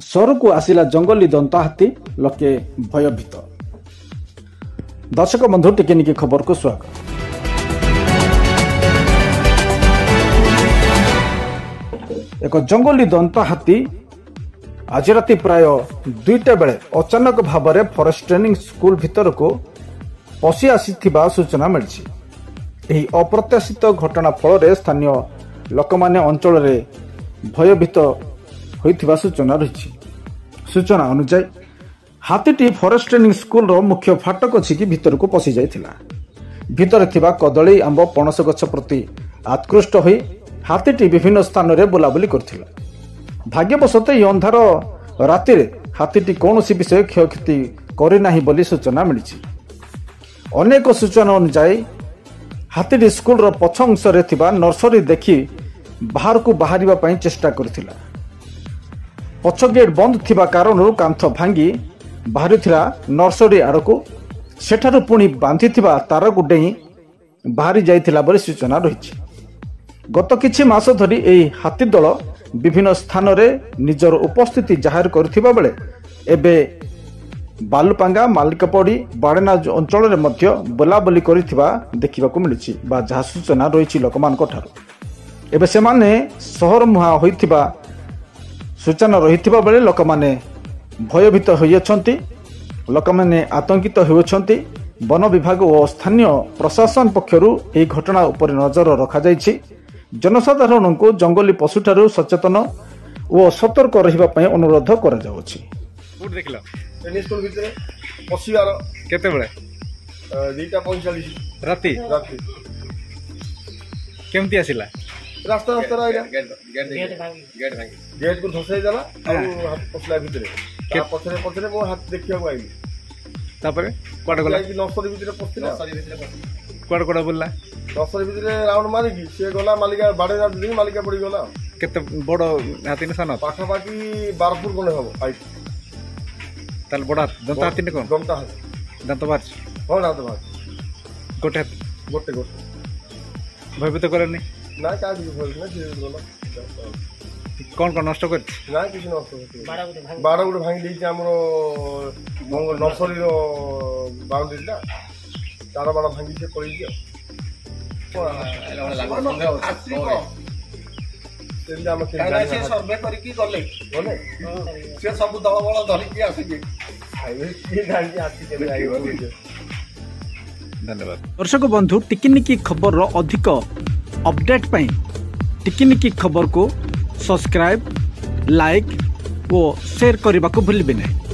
सहरकू आसिला जंगली दंता हाथी लोके भयभीत। दर्शक बंधु टिकेनिकी खबर को स्वागत। एक जंगली दंता हाथी आज राति प्राय 2टा बेले अचानक भाव में फॉरेस्ट ट्रेनिंग स्कूल भीतर को पशि आसिथिबा सूचना मिली। यही अप्रत्याशित घटना फल स्थानीय लोक माने अंचल में भयभीत होइथिबा सूचना रही। सूचना अनुसार हाथीटी फॉरेस्ट ट्रेनिंग स्कूल रो मुख्य फाटक छिकी भीतर को पशि जाइथिला। भीतर थिबा कदली आंब पणस गछ प्रति आकृष्ट होई हाथीटी विभिन्न स्थान में बुलाबुली करथिला। भाग्यवशत यह अंधार राति हाथीटी कौन सी विषय क्षयक्षति करना बोली सूचना मिली। अनेक सूचना अनुसार हाथीटी स्कूल पछ अंश नर्सरी देखि बाहर को बाहर चेष्टा करथिला। पछ गेट बंद थिबा कारण कांथ भांगी बाहरी नर्सरी आड़क सेठारु पुणी बांधी तार को डेई बाहरी जाइथिला बोली सूचना रही। गत किछि मास धरी एही हाथी दल विभिन्न स्थान में निजर उपस्थिति जाहिर करथिबा बेले एबे बालुपांगा मालिकपड़ी बाड़ेना अंचल में मध्य बुलाबुली करथिबा देखिबाकू मिलिछि बा जहा सूचना रही लोकमानक ठारु। एबे सेमाने सहर मुहा होइथिबा सूचना रहिथिबा बेले लोक माने भयभीत होइछन्ति। लोक माने आतंकित होइछन्ति। वन विभाग और स्थानीय प्रशासन पक्षरु एही घटना उपर नजर रखा जाइछि। जनसाधारण को जंगली पशुठारु सचेतन और सतर्क रहिबा पय अनुरोध करा जाउछि। कोड देखला टेनिस स्कूल भितरे पसिवार केते बेले 2:45 राती केमती आसिला रास्ता राइला गेट को धसै देला आ हाथ पसला भितरे ता पछरे पछरे मो हाथ देखिया को आइली तापरे कोड गला नर्सरी भितरे पसिला कोड कोड बोलला नर्सरी भितरे राउंड मारी की से गला मालिका बाडे ना दी मालिका पड़ी गला केते बड़ हाथी ने सन पाखा पाखी 12 फुट कोने हबो हाइट ताल बड़ दंता हाथी ने कोन दंता हाथी दंत बाज हो दांत बाज गोटे गोटे भयभीत करनी ना का भी बोल ना जे गला कौन कौन नष्ट कर ना किसी नष्ट बाड़ा गुटे भांगी देछि हमरो नर्सरी रो बाउंड्री ला तार बाड़ा भांगी से पड़ी जे सर्वे करके गले से सब दल बल धरिकी आसिके धन्यवाद। दर्शक बंधु टिकिनिकी खबर रो अधिक अपडेट पाई टिकिनिकी खबर को सब्सक्राइब लाइक और शेयर करने को भूलिए नहीं।